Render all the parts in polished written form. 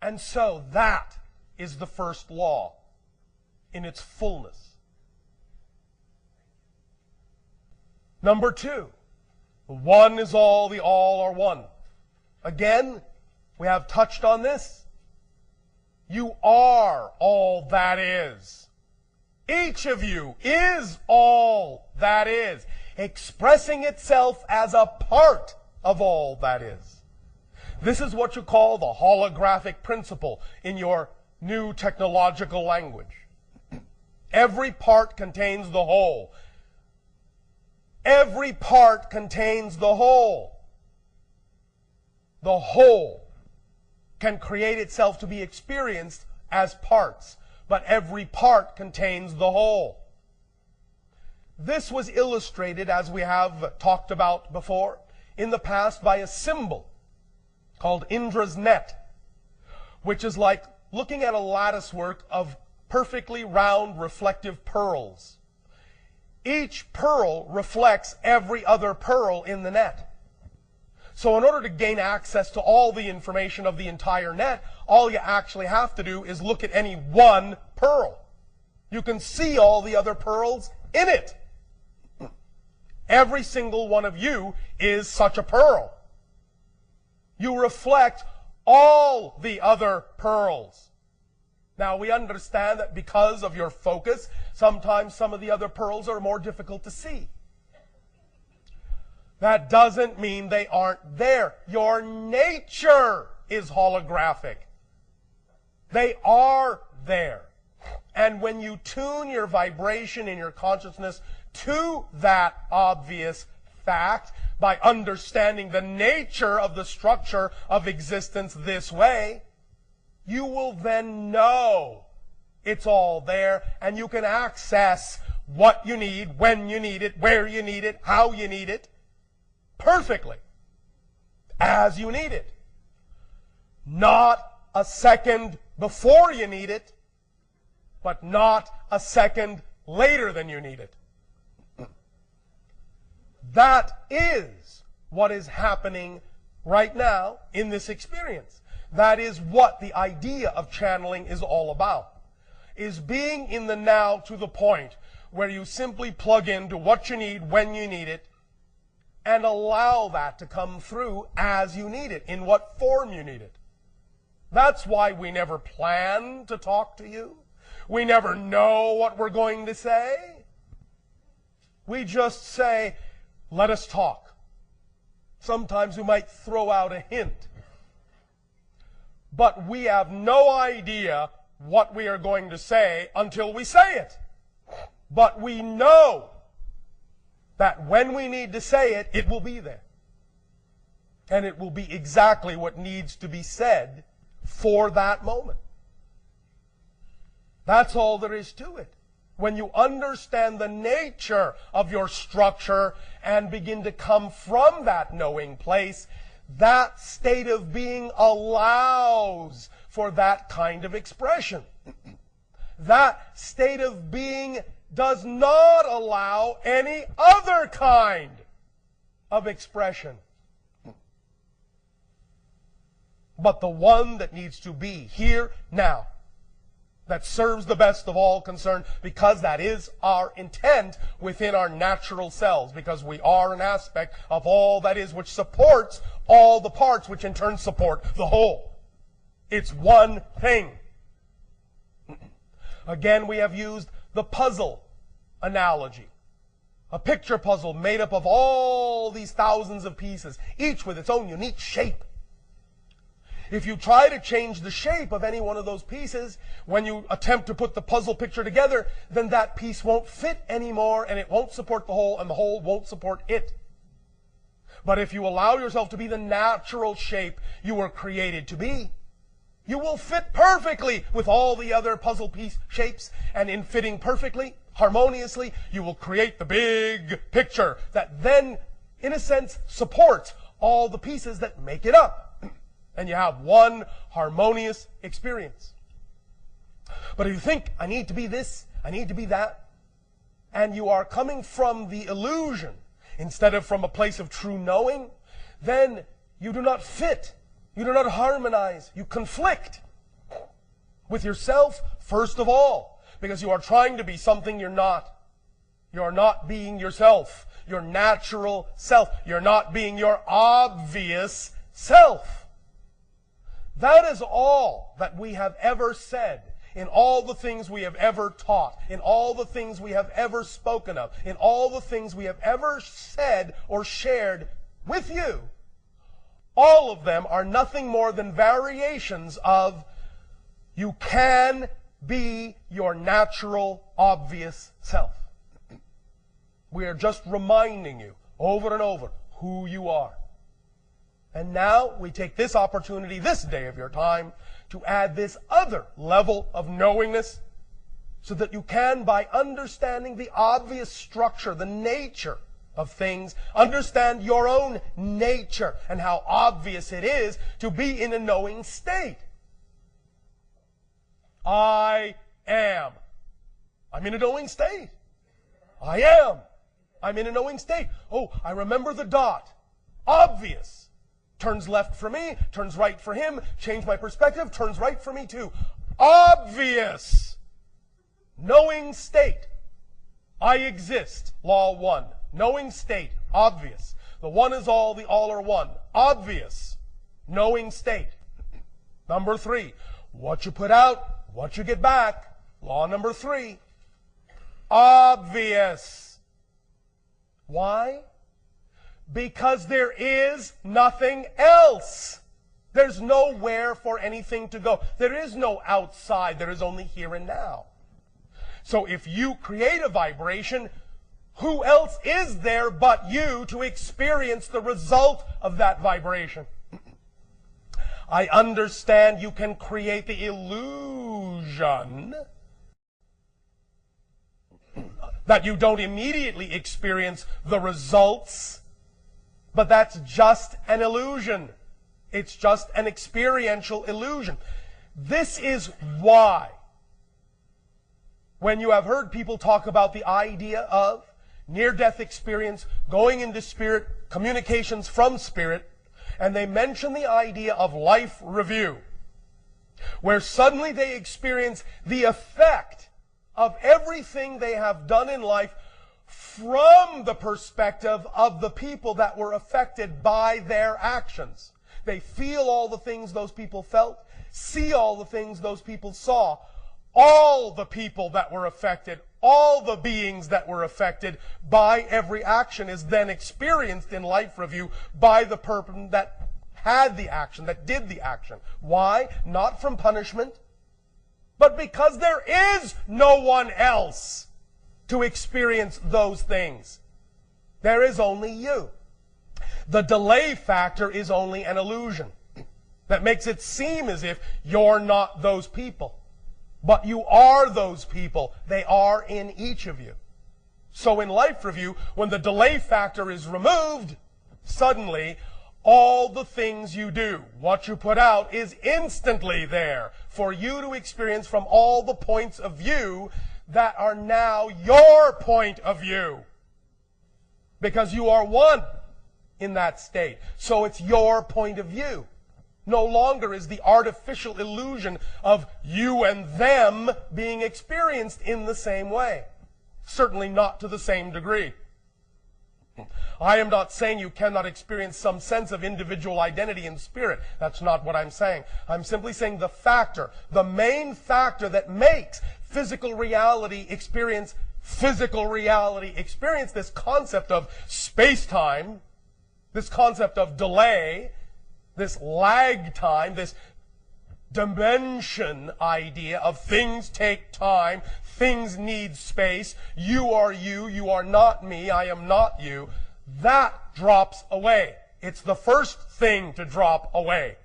And so that is the first law in its fullness. Number two, the one is all, the all are one. Again, we have touched on this. You are all that is. Each of you is all that is, expressing itself as a part of all that is. This is what you call the holographic principle in your new technological language. Every part contains the whole. Every part contains the whole. The whole can create itself to be experienced as parts, but every part contains the whole. This was illustrated, as we have talked about before, in the past by a symbol called Indra's net, which is like looking at a lattice work of perfectly round reflective pearls. Each pearl reflects every other pearl in the net. So in order to gain access to all the information of the entire net, all you actually have to do is look at any one pearl. You can see all the other pearls in it. Every single one of you is such a pearl. You reflect all the other pearls. Now we understand that because of your focus, sometimes some of the other pearls are more difficult to see. That doesn't mean they aren't there. Your nature is holographic. They are there. And when you tune your vibration in your consciousness to that obvious fact, by understanding the nature of the structure of existence this way, you will then know it's all there, and you can access what you need, when you need it, where you need it, how you need it, perfectly, as you need it. Not a second before you need it, but not a second later than you need it. That is what is happening right now in this experience. That is what the idea of channeling is all about. Is being in the now to the point where you simply plug into what you need when you need it and allow that to come through as you need it, in what form you need it. That's why we never plan to talk to you. We never know what we're going to say. We just say, let us talk. Sometimes we might throw out a hint. But we have no idea what we are going to say until we say it. But we know that when we need to say it, it will be there. And it will be exactly what needs to be said for that moment. That's all there is to it. When you understand the nature of your structure and begin to come from that knowing place, that state of being allows for that kind of expression. That state of being does not allow any other kind of expression, but the one that needs to be here now, that serves the best of all concerned, because that is our intent within our natural selves, because we are an aspect of all that is, which supports all the parts, which in turn support the whole. It's one thing. Again, we have used the puzzle analogy. A picture puzzle made up of all these thousands of pieces, each with its own unique shape. If you try to change the shape of any one of those pieces, when you attempt to put the puzzle picture together, then that piece won't fit anymore, and it won't support the whole, and the whole won't support it. But if you allow yourself to be the natural shape you were created to be, you will fit perfectly with all the other puzzle piece shapes, and in fitting perfectly, harmoniously, you will create the big picture that then, in a sense, supports all the pieces that make it up. And you have one harmonious experience. But if you think, I need to be this, I need to be that, and you are coming from the illusion instead of from a place of true knowing, then you do not fit, you do not harmonize, you conflict. With yourself, first of all, because you are trying to be something you're not. You're not being yourself, your natural self. You're not being your obvious self. That is all that we have ever said, in all the things we have ever taught, in all the things we have ever spoken of, in all the things we have ever said or shared with you. All of them are nothing more than variations of you can be your natural, obvious self. We are just reminding you over and over who you are. And now we take this opportunity, this day of your time, to add this other level of knowingness so that you can, by understanding the obvious structure, the nature of things, understand your own nature and how obvious it is to be in a knowing state. I am. I'm in a knowing state. I am. I'm in a knowing state. Oh, I remember the dot. Obvious. Turns left for me, turns right for him, change my perspective, turns right for me too. Obvious. Knowing state. I exist. Law 1. Knowing state. Obvious. The one is all, the all are one. Obvious. Knowing state. Number 3. What you put out, what you get back. Law number 3. Obvious. Why? Because there is nothing else. There's nowhere for anything to go. There is no outside. There is only here and now. So if you create a vibration, who else is there but you to experience the result of that vibration? I understand you can create the illusion that you don't immediately experience the results, but that's just an illusion. It's just an experiential illusion. This is why, when you have heard people talk about the idea of near-death experience, going into spirit, communications from spirit, and they mention the idea of life review, where suddenly they experience the effect of everything they have done in life from the perspective of the people that were affected by their actions. They feel all the things those people felt, see all the things those people saw. All the people that were affected, all the beings that were affected by every action is then experienced in life review by the person that had the action, that did the action. Why? Not from punishment, but because there is no one else to experience those things. There is only you. The delay factor is only an illusion that makes it seem as if you're not those people. But you are those people. They are in each of you. So in life review, when the delay factor is removed, suddenly all the things you do, what you put out, is instantly there for you to experience from all the points of view that are now your point of view. Because you are one in that state. So it's your point of view. No longer is the artificial illusion of you and them being experienced in the same way. Certainly not to the same degree. I am not saying you cannot experience some sense of individual identity in spirit. That's not what I'm saying. I'm simply saying the factor, the main factor that makes physical reality experience, this concept of space-time, this concept of delay, this lag time, this dimension idea of things take time, things need space, you are not me, I am not you, that drops away. It's the first thing to drop away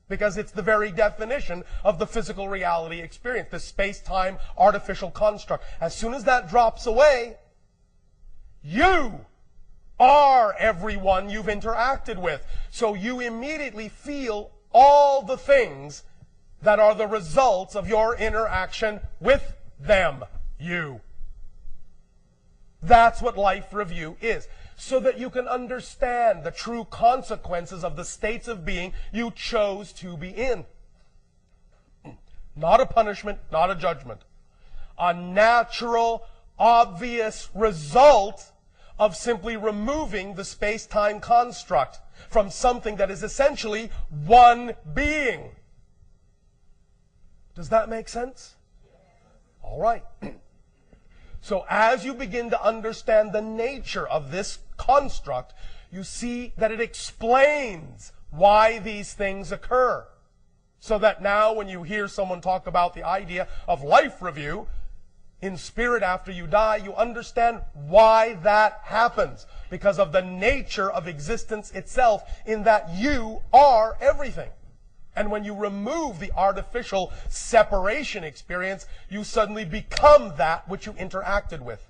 because it's the very definition of the physical reality experience, the space-time artificial construct. As soon as that drops away, you are everyone you've interacted with. So you immediately feel all the things that are the results of your interaction with them, you. That's what life review is. So that you can understand the true consequences of the states of being you chose to be in. Not a punishment, not a judgment. A natural, obvious result of simply removing the space-time construct from something that is essentially one being. Does that make sense? All right. So as you begin to understand the nature of this construct, you see that it explains why these things occur. So that now when you hear someone talk about the idea of life review, in spirit after you die, you understand why that happens. Because of the nature of existence itself, in that you are everything. And when you remove the artificial separation experience, you suddenly become that which you interacted with.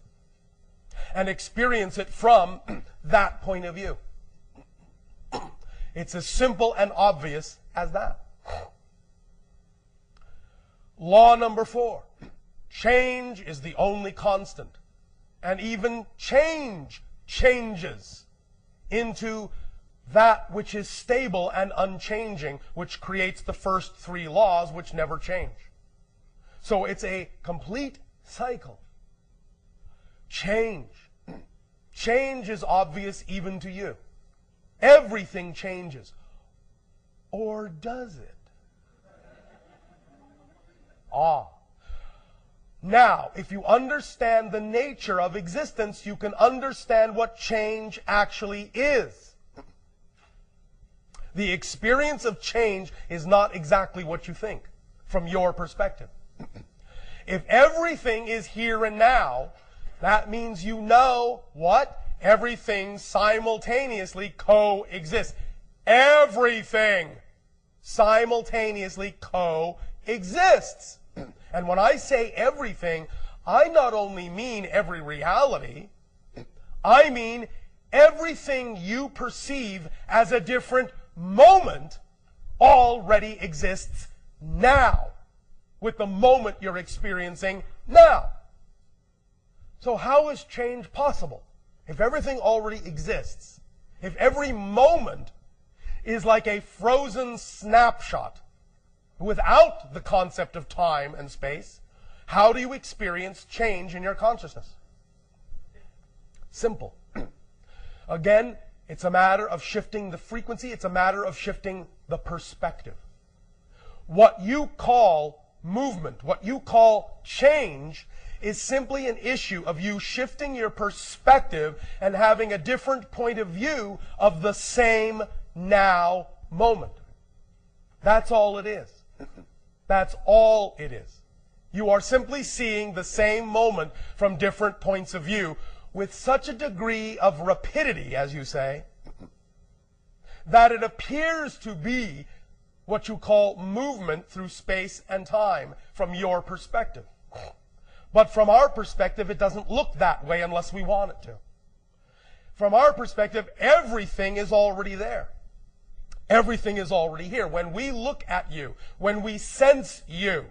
And experience it from that point of view. It's as simple and obvious as that. Law number 4. Change is the only constant. And even change changes into that which is stable and unchanging, which creates the first 3 laws which never change. So it's a complete cycle. Change. Change is obvious even to you. Everything changes. Or does it? Now, if you understand the nature of existence, you can understand what change actually is. The experience of change is not exactly what you think, from your perspective. If everything is here and now, that means you know what? Everything simultaneously coexists. Everything simultaneously coexists. And when I say everything, I not only mean every reality, I mean everything you perceive as a different moment already exists now, with the moment you're experiencing now. So how is change possible? If everything already exists, if every moment is like a frozen snapshot, without the concept of time and space, how do you experience change in your consciousness? Simple. Again, it's a matter of shifting the frequency. It's a matter of shifting the perspective. What you call movement, what you call change, is simply an issue of you shifting your perspective and having a different point of view of the same now moment. That's all it is. That's all it is. You are simply seeing the same moment from different points of view with such a degree of rapidity, as you say, that it appears to be what you call movement through space and time from your perspective. But from our perspective, it doesn't look that way unless we want it to. From our perspective, everything is already there. Everything is already here. When we look at you, when we sense you,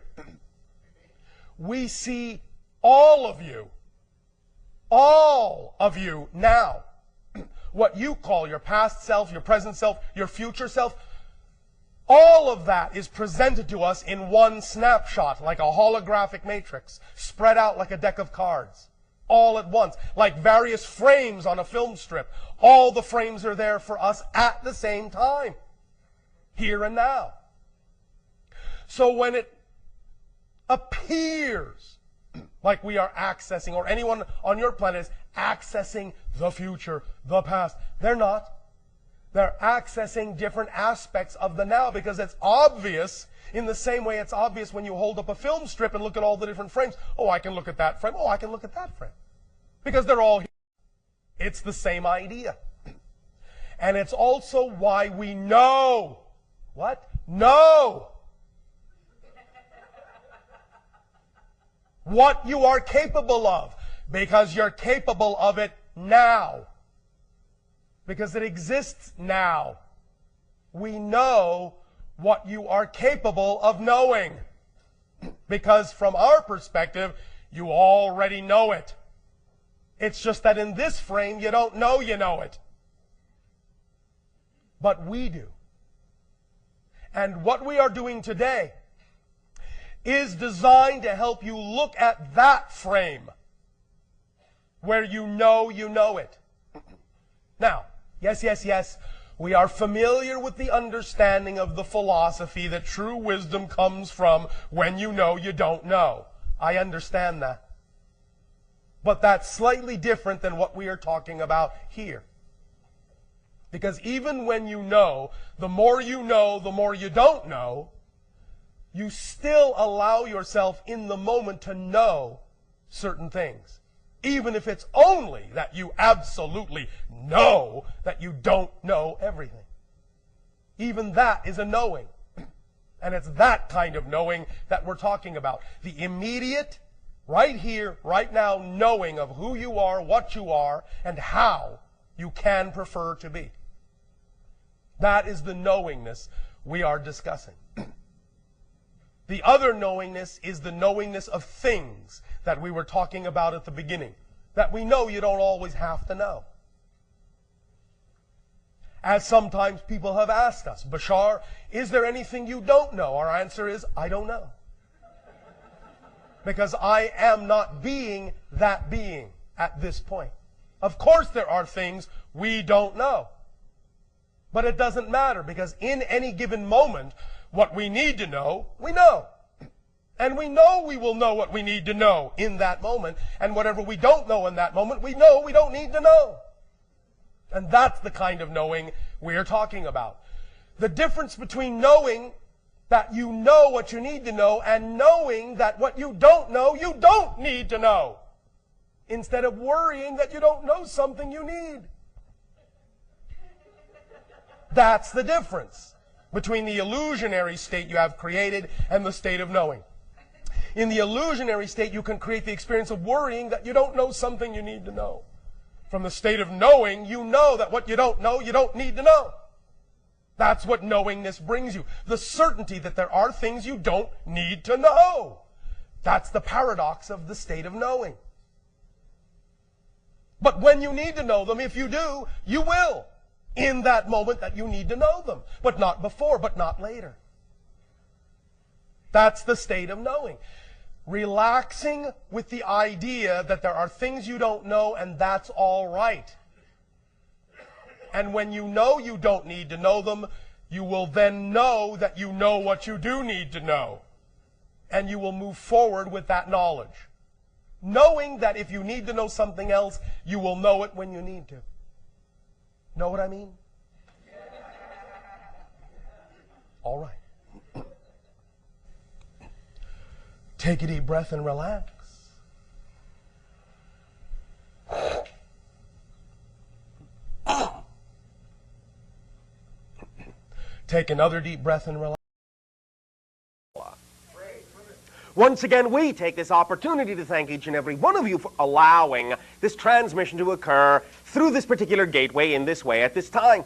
we see all of you now. What you call your past self, your present self, your future self, all of that is presented to us in one snapshot, like a holographic matrix, spread out like a deck of cards, all at once, like various frames on a film strip. All the frames are there for us at the same time, here and now. So when it appears like we are accessing, or anyone on your planet is accessing the future, the past, they're not. They're accessing different aspects of the now, because it's obvious in the same way it's obvious when you hold up a film strip and look at all the different frames. Oh, I can look at that frame. Oh, I can look at that frame. Because they're all here. It's the same idea. And it's also why we know. What? Know what you are capable of. Because you're capable of it now. Because it exists now. We know what you are capable of knowing. Because from our perspective, you already know it. It's just that in this frame, you don't know you know it. But we do. And what we are doing today is designed to help you look at that frame where you know it. Now, yes, we are familiar with the understanding of the philosophy that true wisdom comes from when you know you don't know. I understand that. But that's slightly different than what we are talking about here. Because even when you know, the more you don't know, you still allow yourself in the moment to know certain things. Even if it's only that you absolutely know that you don't know everything. Even that is a knowing. And it's that kind of knowing that we're talking about. The immediate, right here, right now, knowing of who you are, what you are, and how you can prefer to be. That is the knowingness we are discussing. The other knowingness is the knowingness of things that we were talking about at the beginning, that we know you don't always have to know. As sometimes people have asked us, Bashar, is there anything you don't know? Our answer is, I don't know. Because I am not being that being at this point. Of course there are things we don't know. But it doesn't matter, because in any given moment, what we need to know, we know. And we know we will know what we need to know in that moment. And whatever we don't know in that moment, we know we don't need to know. And that's the kind of knowing we are talking about. The difference between knowing that you know what you need to know and knowing that what you don't need to know. Instead of worrying that you don't know something you need. That's the difference between the illusionary state you have created and the state of knowing. In the illusionary state, you can create the experience of worrying that you don't know something you need to know. From the state of knowing, you know that what you don't need to know. That's what knowingness brings you. The certainty that there are things you don't need to know. That's the paradox of the state of knowing. But when you need to know them, if you do, you will. In that moment that you need to know them. But not before, but not later. That's the state of knowing. Relaxing with the idea that there are things you don't know and that's all right. And when you know you don't need to know them, you will then know that you know what you do need to know. And you will move forward with that knowledge. Knowing that if you need to know something else, you will know it when you need to. Know what I mean? All right. Take a deep breath and relax. Take another deep breath and relax. Once again, we take this opportunity to thank each and every one of you for allowing this transmission to occur through this particular gateway in this way at this time.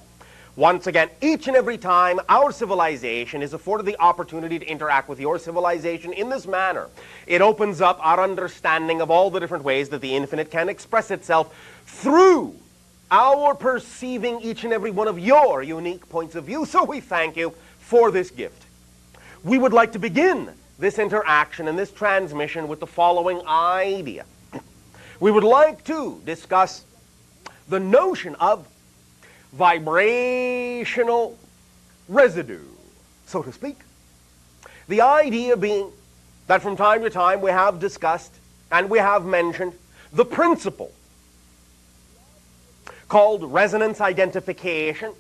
Once again, each and every time our civilization is afforded the opportunity to interact with your civilization in this manner, it opens up our understanding of all the different ways that the infinite can express itself through our perceiving each and every one of your unique points of view. So we thank you for this gift. We would like to begin this interaction and this transmission with the following idea. We would like to discuss the notion of vibrational residue, so to speak. The idea being that from time to time we have discussed and we have mentioned the principle called resonance identification.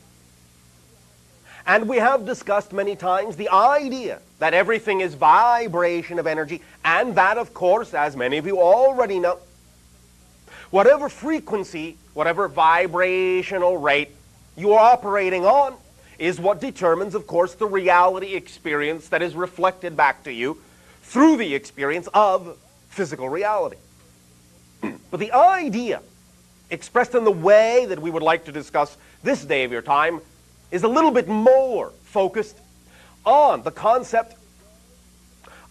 And we have discussed many times the idea that everything is vibration of energy, and that, of course, as many of you already know, whatever frequency, whatever vibrational rate you are operating on is what determines, of course, the reality experience that is reflected back to you through the experience of physical reality. But the idea expressed in the way that we would like to discuss this day of your time is a little bit more focused on the concept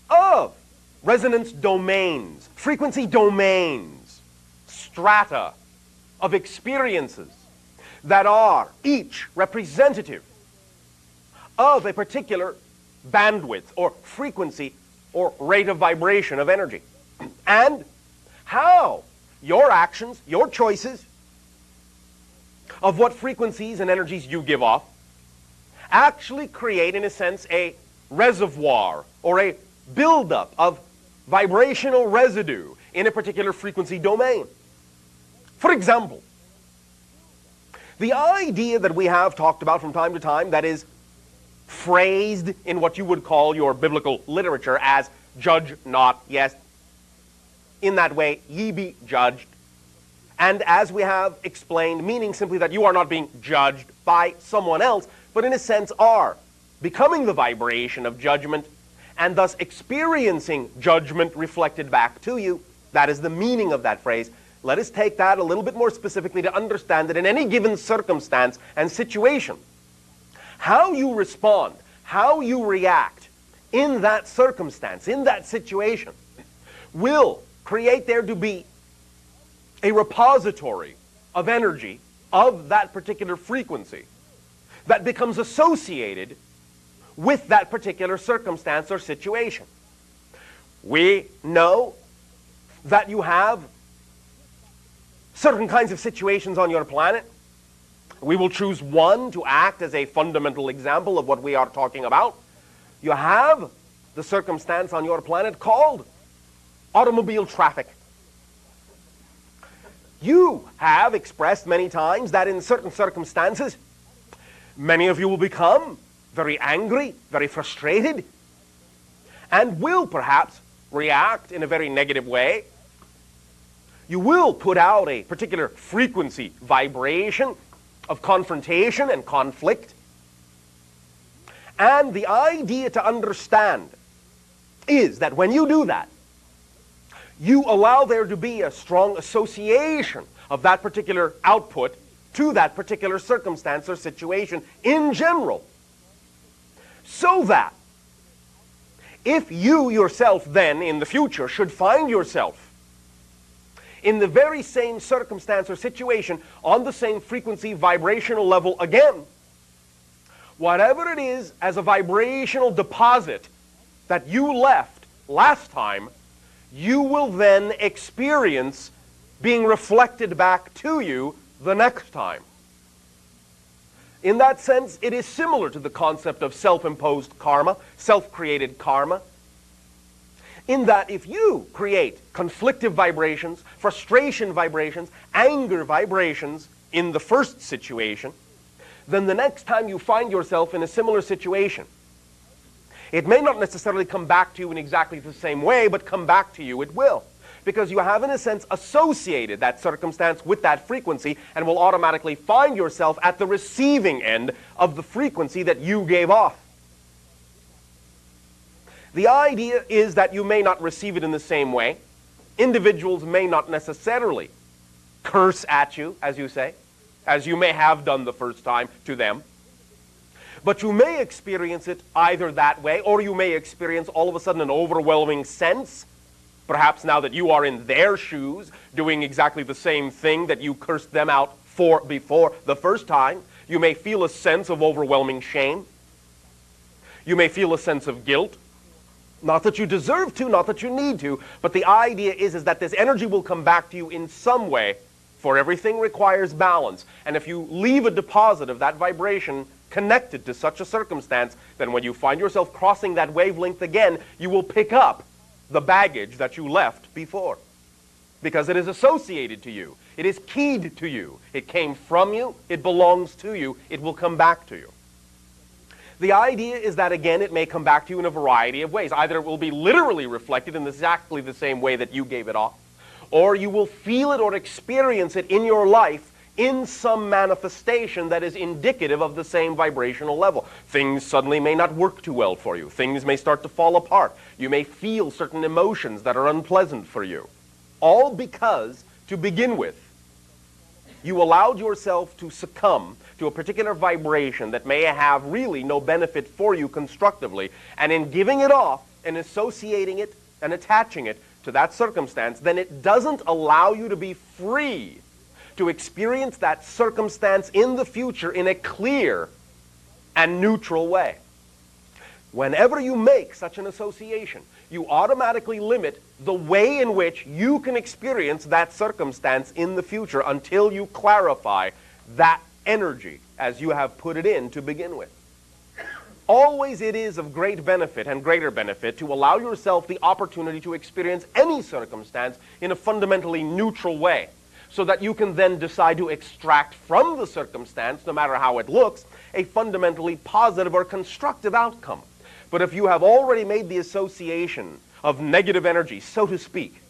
of resonance domains, frequency domains, strata of experiences that are each representative of a particular bandwidth or frequency or rate of vibration of energy, and how your actions, your choices of what frequencies and energies you give off actually create, in a sense, a reservoir or a buildup of vibrational residue in a particular frequency domain. For example, the idea that we have talked about from time to time that is phrased in what you would call your biblical literature as judge not, yes, in that way ye be judged, and as we have explained, meaning simply that you are not being judged by someone else, but in a sense are becoming the vibration of judgment and thus experiencing judgment reflected back to you. That is the meaning of that phrase. Let us take that a little bit more specifically to understand that in any given circumstance and situation, how you respond, how you react in that circumstance, in that situation, will create there to be a repository of energy of that particular frequency that becomes associated with that particular circumstance or situation. We know that you have certain kinds of situations on your planet. We will choose one to act as a fundamental example of what we are talking about. You have the circumstance on your planet called automobile traffic. You have expressed many times that in certain circumstances, many of you will become very angry, very frustrated, and will perhaps react in a very negative way. You will put out a particular frequency, vibration of confrontation and conflict. And the idea to understand is that when you do that, you allow there to be a strong association of that particular output to that particular circumstance or situation in general. So that if you yourself then in the future should find yourself in the very same circumstance or situation on the same frequency vibrational level again, whatever it is as a vibrational deposit that you left last time, you will then experience being reflected back to you the next time. In that sense, it is similar to the concept of self-imposed karma, self-created karma, in that if you create conflictive vibrations, frustration vibrations, anger vibrations in the first situation, then the next time you find yourself in a similar situation, it may not necessarily come back to you in exactly the same way, but come back to you it will. Because you have, in a sense, associated that circumstance with that frequency and will automatically find yourself at the receiving end of the frequency that you gave off. The idea is that you may not receive it in the same way. Individuals may not necessarily curse at you, as you say, as you may have done the first time to them. But you may experience it either that way, or you may experience all of a sudden an overwhelming sense, perhaps now that you are in their shoes, doing exactly the same thing that you cursed them out for before the first time. You may feel a sense of overwhelming shame. You may feel a sense of guilt. Not that you deserve to, not that you need to, but the idea is that this energy will come back to you in some way, for everything requires balance. And if you leave a deposit of that vibration connected to such a circumstance, then when you find yourself crossing that wavelength again, you will pick up the baggage that you left before. Because it is associated to you. It is keyed to you. It came from you. It belongs to you. It will come back to you. The idea is that, again, it may come back to you in a variety of ways. Either it will be literally reflected in exactly the same way that you gave it off, or you will feel it or experience it in your life in some manifestation that is indicative of the same vibrational level. Things suddenly may not work too well for you. Things may start to fall apart. You may feel certain emotions that are unpleasant for you. All because, to begin with, you allowed yourself to succumb to a particular vibration that may have really no benefit for you constructively, and in giving it off and associating it and attaching it to that circumstance, then it doesn't allow you to be free to experience that circumstance in the future in a clear and neutral way. whenever you make such an association, you automatically limit the way in which you can experience that circumstance in the future until you clarify that energy as you have put it in to begin with. Always it is of great benefit and greater benefit to allow yourself the opportunity to experience any circumstance in a fundamentally neutral way, so that you can then decide to extract from the circumstance, no matter how it looks, a fundamentally positive or constructive outcome. But if you have already made the association of negative energy, so to speak,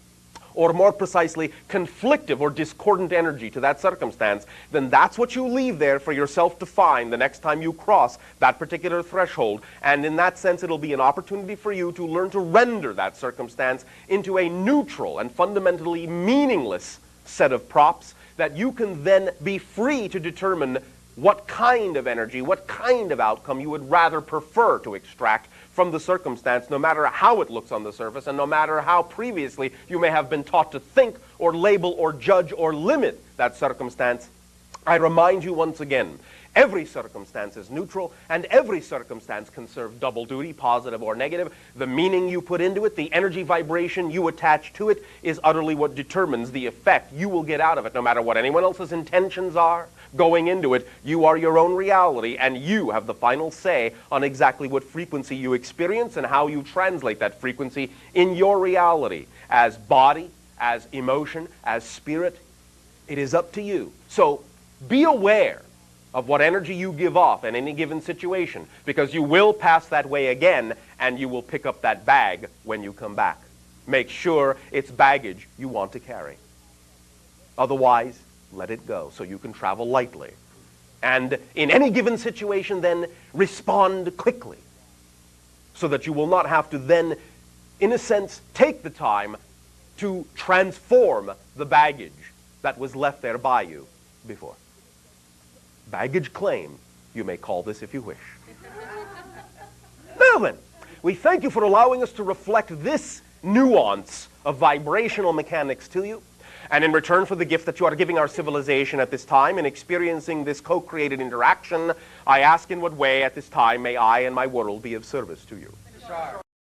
or more precisely, conflictive or discordant energy to that circumstance, then that's what you leave there for yourself to find the next time you cross that particular threshold. And in that sense, it'll be an opportunity for you to learn to render that circumstance into a neutral and fundamentally meaningless set of props that you can then be free to determine what kind of energy, what kind of outcome you would rather prefer to extract from the circumstance, no matter how it looks on the surface, and no matter how previously you may have been taught to think or label or judge or limit that circumstance. I remind you once again, every circumstance is neutral, and every circumstance can serve double duty, positive or negative. The meaning you put into it, the energy vibration you attach to it, is utterly what determines the effect you will get out of it, no matter what anyone else's intentions are. Going into it, you are your own reality, and you have the final say on exactly what frequency you experience and how you translate that frequency in your reality as body, as emotion, as spirit. It is up to you. So be aware of what energy you give off in any given situation, because you will pass that way again, and you will pick up that bag when you come back. Make sure it's baggage you want to carry. Otherwise, let it go so you can travel lightly. And in any given situation, then, respond quickly, so that you will not have to then, in a sense, take the time to transform the baggage that was left there by you before. Baggage claim, you may call this if you wish. Now then, we thank you for allowing us to reflect this nuance of vibrational mechanics to you. And in return for the gift that you are giving our civilization at this time in experiencing this co-created interaction, I ask in what way at this time may I and my world be of service to you. Bashar.